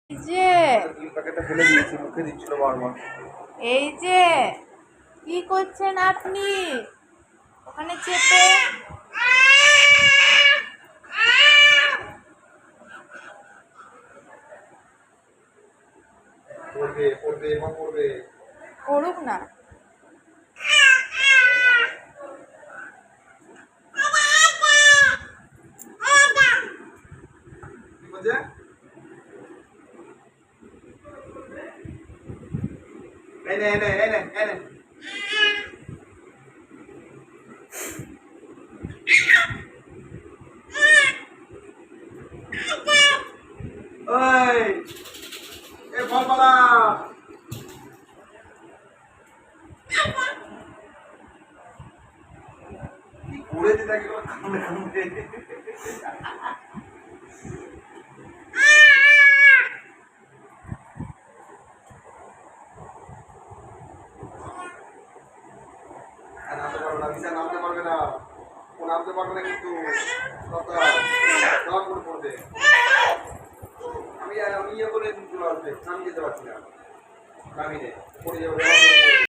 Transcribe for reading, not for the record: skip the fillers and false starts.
এই যে এই যে কি করছেন আপনি ওখানে চেপে? করুক না। নামতে পারবে না, নামতে পারবে না কিন্তু আমি ইয়ে করে চলে আসবে, আমি যেতে পারছি না, নামিয়ে পড়ে যাবে।